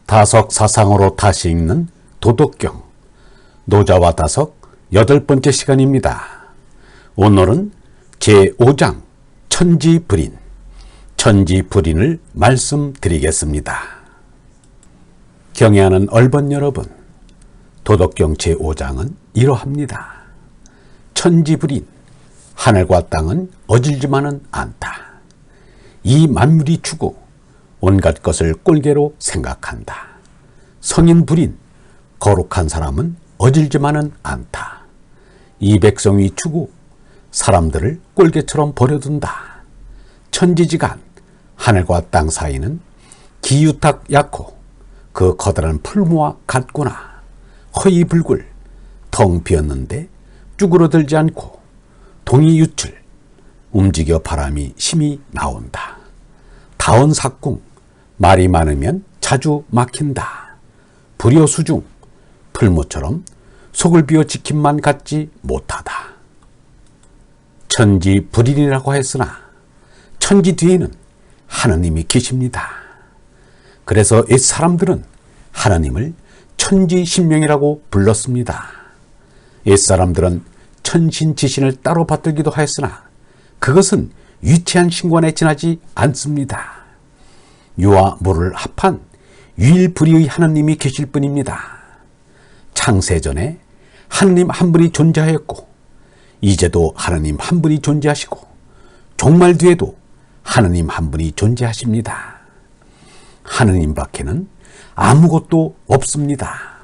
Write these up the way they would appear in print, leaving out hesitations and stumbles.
다석 사상으로 다시 읽는 도덕경 노자와 다석 8번째 시간입니다. 오늘은 제5장 천지불인, 천지불인을 말씀드리겠습니다. 경애하는 얼번 여러분, 도덕경 제5장은 이러합니다. 천지불인, 하늘과 땅은 어질지만은 않다. 이 만물이 주고 온갖 것을 꼴개로 생각한다. 성인불인, 거룩한 사람은 어질지만은 않다. 이 백성이 주고 사람들을 꼴개처럼 버려둔다. 천지지간, 하늘과 땅 사이는 기유탁 약호, 그 커다란 풀무와 같구나. 허이불굴, 텅 비었는데 쭈그러들지 않고 동이유출, 움직여 바람이 심히 나온다. 다원삭궁, 말이 많으면 자주 막힌다. 불여수중, 풀무처럼 속을 비워 지킴만 갖지 못하다. 천지불인이라고 했으나 천지 뒤에는 하느님이 계십니다. 그래서 이 사람들은 하느님을 천지신명이라고 불렀습니다. 이 사람들은 천신지신을 따로 받들기도 하였으나 그것은 유치한 신관에 지나지 않습니다. 유와 무를 합한 유일불이의 하느님이 계실 뿐입니다. 창세전에 하느님 한 분이 존재하였고 이제도 하느님 한 분이 존재하시고 종말 뒤에도 하느님 한 분이 존재하십니다. 하느님 밖에는 아무것도 없습니다.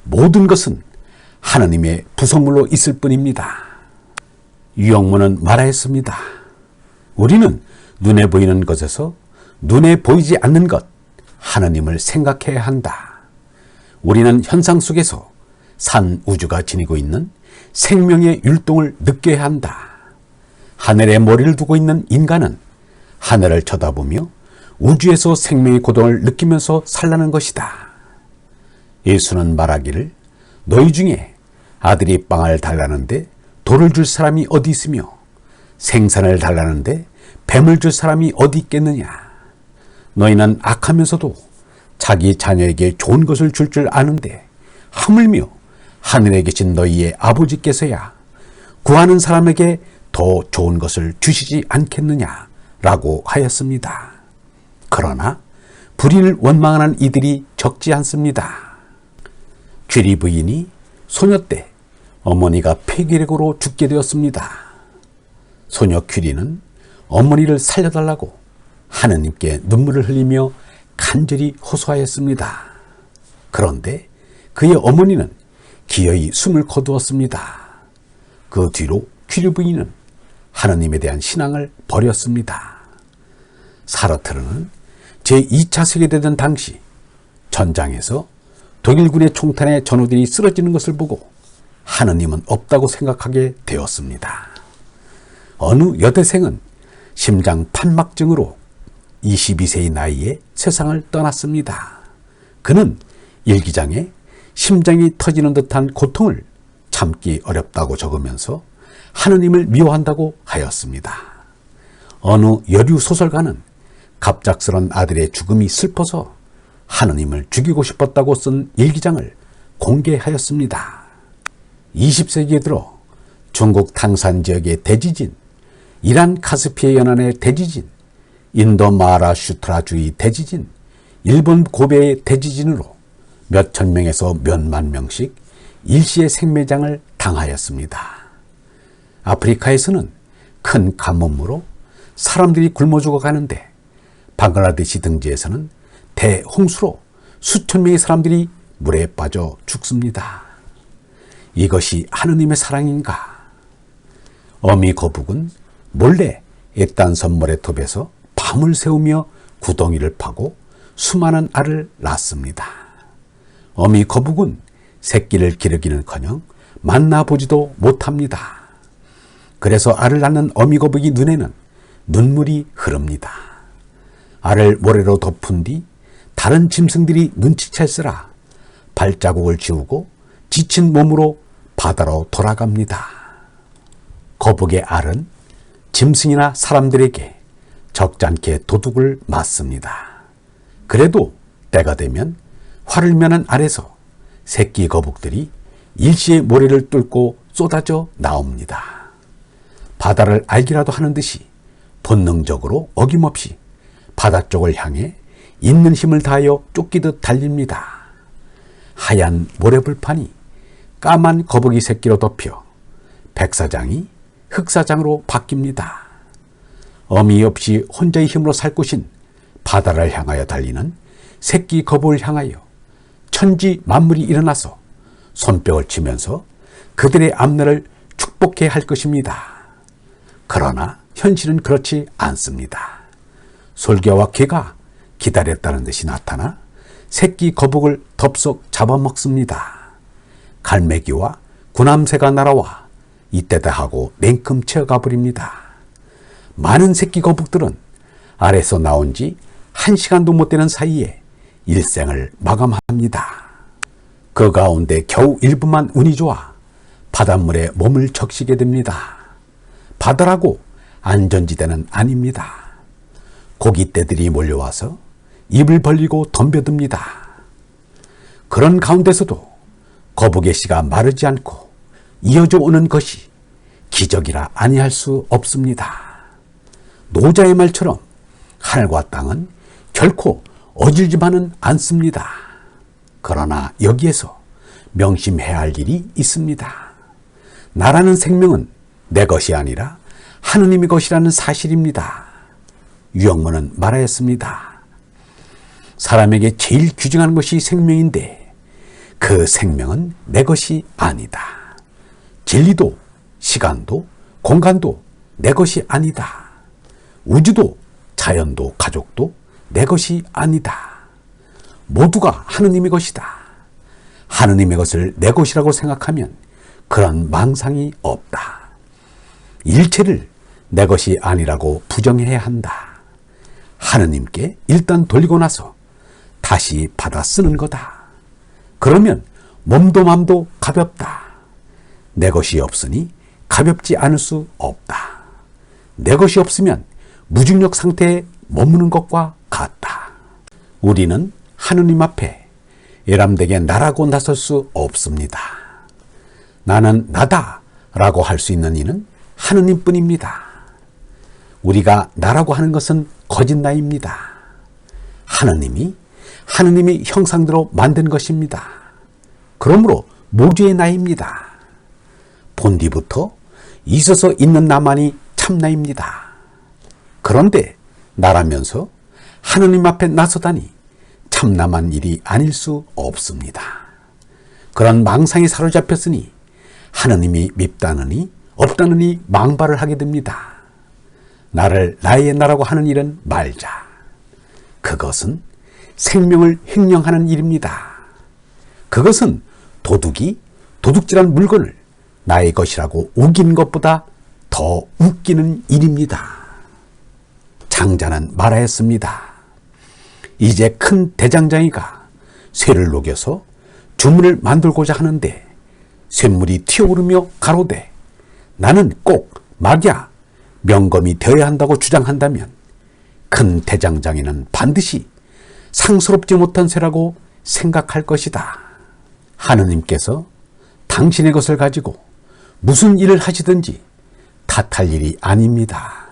모든 것은 하느님의 부속물로 있을 뿐입니다. 유영문은 말하였습니다. 우리는 눈에 보이는 것에서 눈에 보이지 않는 것, 하느님을 생각해야 한다. 우리는 현상 속에서 산 우주가 지니고 있는 생명의 율동을 느껴야 한다. 하늘에 머리를 두고 있는 인간은 하늘을 쳐다보며 우주에서 생명의 고동을 느끼면서 살라는 것이다. 예수는 말하기를 너희 중에 아들이 빵을 달라는데 돌을 줄 사람이 어디 있으며 생선을 달라는데 뱀을 줄 사람이 어디 있겠느냐. 너희는 악하면서도 자기 자녀에게 좋은 것을 줄 줄 아는데 하물며 하늘에 계신 너희의 아버지께서야 구하는 사람에게 더 좋은 것을 주시지 않겠느냐 라고 하였습니다. 그러나 불인을 원망하는 이들이 적지 않습니다. 귀리 부인이 소녀 때 어머니가 폐기력으로 죽게 되었습니다. 소녀 귀리는 어머니를 살려달라고 하느님께 눈물을 흘리며 간절히 호소하였습니다. 그런데 그의 어머니는 기어이 숨을 거두었습니다. 그 뒤로 귀리 부인은 하느님에 대한 신앙을 버렸습니다. 사르트르는 제2차 세계대전 당시 전장에서 독일군의 총탄에 전우들이 쓰러지는 것을 보고 하느님은 없다고 생각하게 되었습니다. 어느 여대생은 심장 판막증으로 22세의 나이에 세상을 떠났습니다. 그는 일기장에 심장이 터지는 듯한 고통을 참기 어렵다고 적으면서 하느님을 미워한다고 하였습니다. 어느 여류 소설가는 갑작스런 아들의 죽음이 슬퍼서 하느님을 죽이고 싶었다고 쓴 일기장을 공개하였습니다. 20세기에 들어 중국 탕산 지역의 대지진, 이란 카스피해 연안의 대지진, 인도 마하라슈트라주의 대지진, 일본 고베의 대지진으로 몇천 명에서 몇만 명씩 일시의 생매장을 당하였습니다. 아프리카에서는 큰 가뭄으로 사람들이 굶어 죽어가는데 방글라데시 등지에서는 대홍수로 수천 명의 사람들이 물에 빠져 죽습니다. 이것이 하느님의 사랑인가? 어미 거북은 몰래 애딴 선물의 톱에서 밤을 새우며 구덩이를 파고 수많은 알을 낳습니다. 어미 거북은 새끼를 기르기는커녕 만나보지도 못합니다. 그래서 알을 낳는 어미 거북이 눈에는 눈물이 흐릅니다. 알을 모래로 덮은 뒤 다른 짐승들이 눈치챘으라 발자국을 지우고 지친 몸으로 바다로 돌아갑니다. 거북의 알은 짐승이나 사람들에게 적잖게 도둑을 맞습니다. 그래도 때가 되면 화를 면한 아래서 새끼 거북들이 일시에 모래를 뚫고 쏟아져 나옵니다. 바다를 알기라도 하는 듯이 본능적으로 어김없이 바다 쪽을 향해 있는 힘을 다하여 쫓기듯 달립니다. 하얀 모래불판이 까만 거북이 새끼로 덮여 백사장이 흑사장으로 바뀝니다. 어미 없이 혼자의 힘으로 살 곳인 바다를 향하여 달리는 새끼 거북을 향하여 천지 만물이 일어나서 손뼉을 치면서 그들의 앞날을 축복해야 할 것입니다. 그러나 현실은 그렇지 않습니다. 솔개와 개가 기다렸다는 듯이 나타나 새끼 거북을 덥석 잡아먹습니다. 갈매기와 구남새가 날아와 이때다 하고 냉큼 채어가 버립니다. 많은 새끼 거북들은 알에서 나온 지 1시간도 못 되는 사이에 일생을 마감합니다. 그 가운데 겨우 일부만 운이 좋아 바닷물에 몸을 적시게 됩니다. 바다라고 안전지대는 아닙니다. 고깃떼들이 몰려와서 입을 벌리고 덤벼듭니다. 그런 가운데서도 거북의 씨가 마르지 않고 이어져 오는 것이 기적이라 아니할 수 없습니다. 노자의 말처럼 하늘과 땅은 결코 어질지만은 않습니다. 그러나 여기에서 명심해야 할 일이 있습니다. 나라는 생명은 내 것이 아니라 하느님의 것이라는 사실입니다. 유영문은 말하였습니다. 사람에게 제일 귀중한 것이 생명인데 그 생명은 내 것이 아니다. 진리도 시간도 공간도 내 것이 아니다. 우주도 자연도 가족도 내 것이 아니다. 모두가 하느님의 것이다. 하느님의 것을 내 것이라고 생각하면 그런 망상이 없다. 일체를 내 것이 아니라고 부정해야 한다. 하느님께 일단 돌리고 나서 다시 받아 쓰는 거다. 그러면 몸도 맘도 가볍다. 내 것이 없으니 가볍지 않을 수 없다. 내 것이 없으면 무중력 상태에 머무는 것과 같다. 우리는 하느님 앞에 예람되게 나라고 나설 수 없습니다. 나는 나다 라고 할 수 있는 이는 하느님뿐입니다. 우리가 나라고 하는 것은 거짓 나입니다. 하느님이 하느님의 형상대로 만든 것입니다. 그러므로 모두의 나입니다. 본디부터 있어서 있는 나만이 참나입니다. 그런데 나라면서 하느님 앞에 나서다니 참남한 일이 아닐 수 없습니다. 그런 망상에 사로잡혔으니 하느님이 밉다느니 없다느니 망발을 하게 됩니다. 나를 나의 나라고 하는 일은 말자. 그것은 생명을 횡령하는 일입니다. 그것은 도둑이 도둑질한 물건을 나의 것이라고 우기는 것보다 더 웃기는 일입니다. 장자는 말하였습니다. 이제 큰 대장장이가 쇠를 녹여서 주문을 만들고자 하는데 쇳물이 튀어오르며 가로되 나는 꼭 막야 명검이 되어야 한다고 주장한다면 큰 대장장이는 반드시 상스럽지 못한 쇠라고 생각할 것이다. 하느님께서 당신의 것을 가지고 무슨 일을 하시든지 탓할 일이 아닙니다.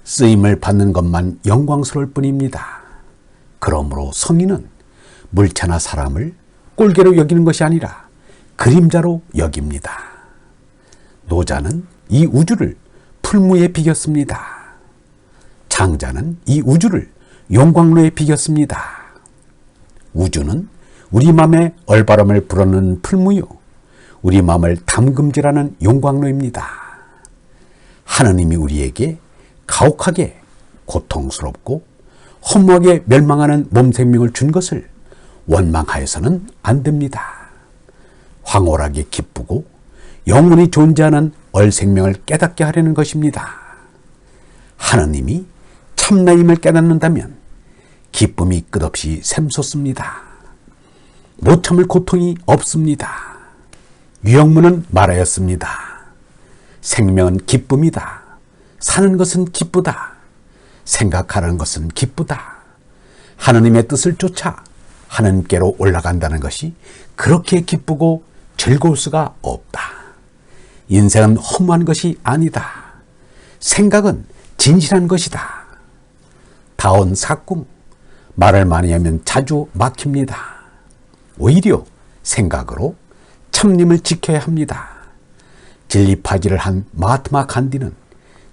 쓰임을 받는 것만 영광스러울 뿐입니다. 그러므로 성인은 물체나 사람을 꼴개로 여기는 것이 아니라 그림자로 여깁니다. 노자는 이 우주를 풀무에 비겼습니다. 장자는 이 우주를 용광로에 비겼습니다. 우주는 우리 마음에 얼바람을 불어넣는 풀무요, 우리 마음을 담금질하는 용광로입니다. 하느님이 우리에게 가혹하게 고통스럽고 허무하게 멸망하는 몸 생명을 준 것을 원망하여서는 안 됩니다. 황홀하게 기쁘고 영원히 존재하는 얼생명을 깨닫게 하려는 것입니다. 하느님이 참나임을 깨닫는다면 기쁨이 끝없이 샘솟습니다. 못 참을 고통이 없습니다. 유영문은 말하였습니다. 생명은 기쁨이다. 사는 것은 기쁘다. 생각하는 것은 기쁘다. 하느님의 뜻을 쫓아 하늘께로 올라간다는 것이 그렇게 기쁘고 즐거울 수가 없다. 인생은 허무한 것이 아니다. 생각은 진실한 것이다. 다운 사궁, 말을 많이 하면 자주 막힙니다. 오히려 생각으로 참님을 지켜야 합니다. 진리파지를 한 마하트마 간디는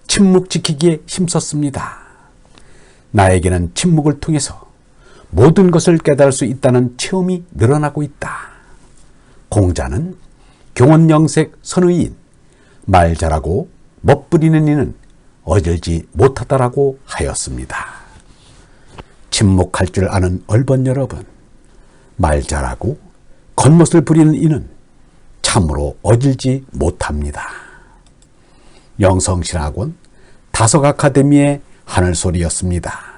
침묵 지키기에 힘썼습니다. 나에게는 침묵을 통해서 모든 것을 깨달을 수 있다는 체험이 늘어나고 있다. 공자는 경원영색 선의인, 말 잘하고 멋부리는 이는 어질지 못하다라고 하였습니다. 침묵할 줄 아는 얼번 여러분, 말 잘하고 겉멋을 부리는 이는 참으로 어질지 못합니다. 영성신학원 다석 아카데미의 하늘소리였습니다.